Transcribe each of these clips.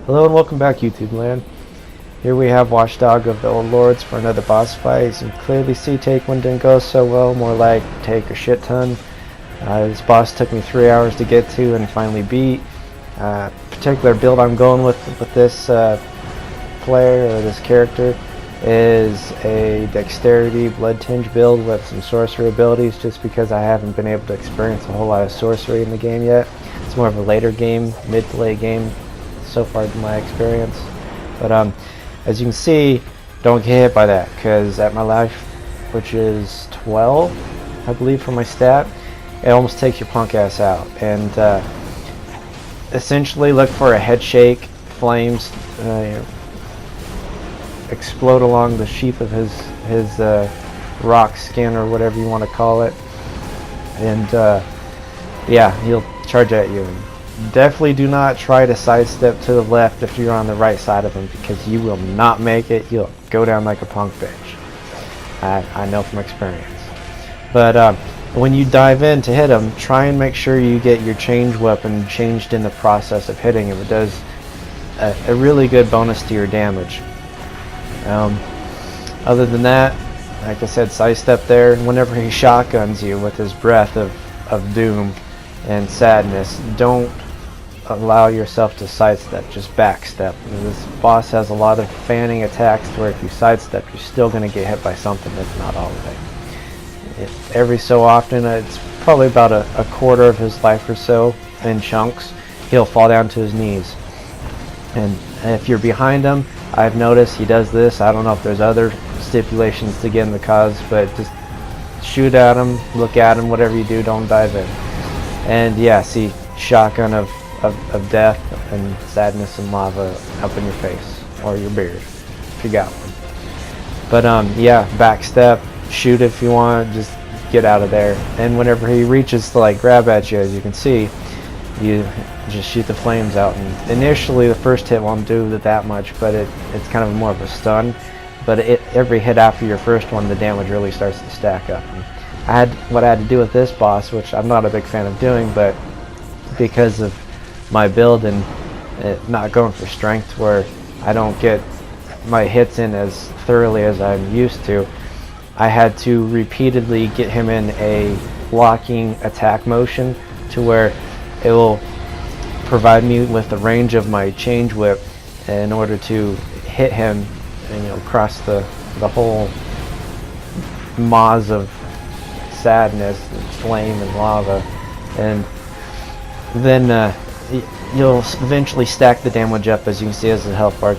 Hello and welcome back, YouTube land. Here we have Watchdog of the Old Lords for another boss fight. As you can clearly see, take one didn't go so well, more like take a shit ton. This boss took me 3 hours to get to and finally beat. Particular build I'm going with this player or this character is a dexterity blood tinge build with some sorcery abilities, just because I haven't been able to experience a whole lot of sorcery in the game yet. It's more of a later game, mid to late game so far in my experience. But as you can see, don't get hit by that, because at my life, which is 12 I believe for my stat, it almost takes your punk ass out. And essentially look for a head shake, flames explode along the sheath of his rock skin or whatever you want to call it, and yeah, he'll charge at you. Definitely do not try to sidestep to the left if you're on the right side of him, because you will not make it. You'll go down like a punk bitch. I know from experience. But when you dive in to hit him, try and make sure you get your change weapon changed in the process of hitting him. It does a really good bonus to your damage. Other than that, like I said, sidestep there. Whenever he shotguns you with his breath of doom and sadness, don't allow yourself to sidestep, just backstep. This boss has a lot of fanning attacks to where if you sidestep, you're still going to get hit by something, if not all of it. Every so often, it's probably about a quarter of his life or so in chunks, he'll fall down to his knees. And if you're behind him, I've noticed he does this. I don't know if there's other stipulations to get in the cause, but just shoot at him, look at him, whatever you do, don't dive in. And yeah, see, shotgun of death and sadness and lava up in your face or your beard if you got one. But yeah, backstep, shoot if you want, just get out of there. And whenever he reaches to like grab at you, as you can see, you just shoot the flames out. And initially the first hit won't do that much, but it's kind of more of a stun. But every hit after your first one, the damage really starts to stack up. And what I had to do with this boss, which I'm not a big fan of doing, but because of my build and not going for strength, where I don't get my hits in as thoroughly as I'm used to, I had to repeatedly get him in a blocking attack motion to where it will provide me with the range of my change whip in order to hit him and, you know, cross the whole maze of sadness and flame and lava. And then you'll eventually stack the damage up, as you can see, as the health bar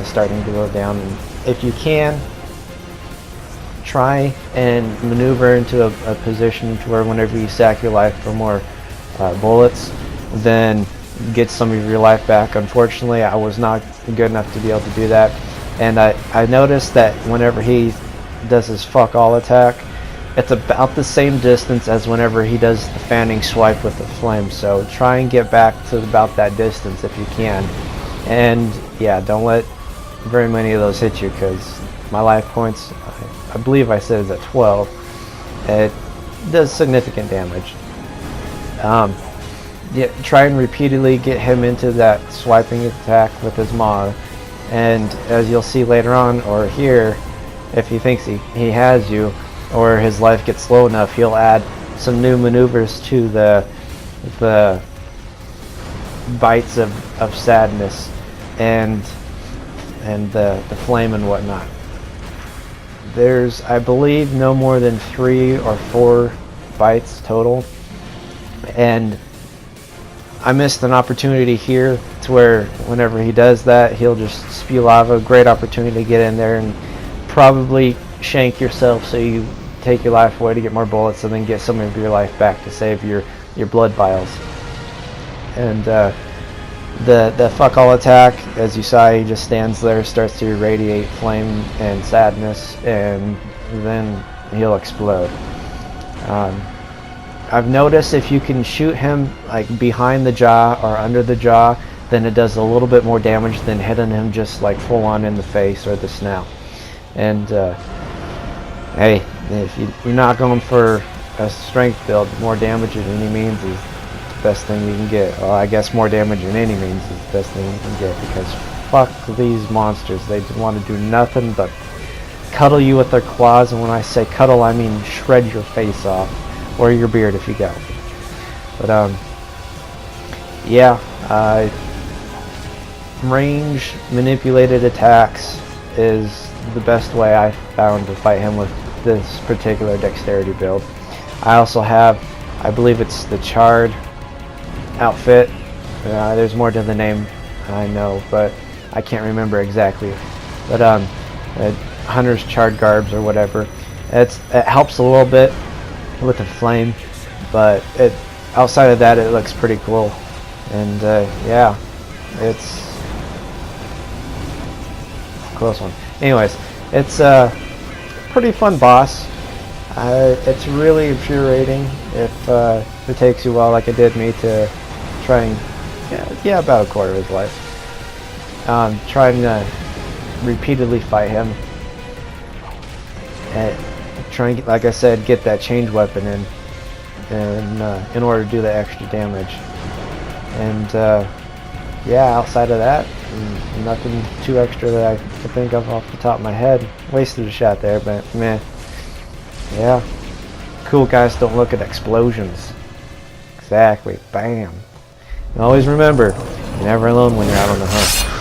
starting to go down. And if you can, try and maneuver into a position to where whenever you sack your life for more bullets, then get some of your life back. Unfortunately, I was not good enough to be able to do that, and I noticed that whenever he does his fuck all attack, it's about the same distance as whenever he does the fanning swipe with the flame. So try and get back to about that distance if you can. And yeah, don't let very many of those hit you, because my life points, I believe I said, is at 12. It does significant damage. Yeah, try and repeatedly get him into that swiping attack with his maw, and as you'll see later on, or here, if he thinks he has you, or his life gets low enough, he'll add some new maneuvers to the bites of sadness and the flame and whatnot. There's, I believe, no more than 3 or 4 bites total, and I missed an opportunity here to where whenever he does that, he'll just spew lava. Great opportunity to get in there and probably shank yourself, so you take your life away to get more bullets and then get some of your life back to save your blood vials. And the fuck all attack, as you saw, he just stands there, starts to irradiate flame and sadness, and then he'll explode. I've noticed if you can shoot him like behind the jaw or under the jaw, then it does a little bit more damage than hitting him just like full on in the face or the snout. And hey, if you're not going for a strength build, more damage at any means is best thing you can get. Well, I guess more damage than any means is the best thing you can get, because fuck these monsters. They want to do nothing but cuddle you with their claws, and when I say cuddle, I mean shred your face off, or your beard if you got it. But yeah, range manipulated attacks is the best way I found to fight him with this particular dexterity build. I also have, I believe it's the charred outfit. There's more to the name, I know, but I can't remember exactly. But Hunter's charred garbs or whatever. It helps a little bit with the flame, but outside of that, it looks pretty cool. And yeah, it's a close one. Anyways, it's a pretty fun boss. It's really infuriating if it takes you a while, like it did me, to try and about a quarter of his life. Trying to repeatedly fight him, and trying, like I said, get that change weapon in order to do the extra damage. And yeah, outside of that, nothing too extra that I can think of off the top of my head. Wasted a shot there, but meh. Yeah. Cool guys don't look at explosions. Exactly. Bam. And always remember, you're never alone when you're out on the hunt.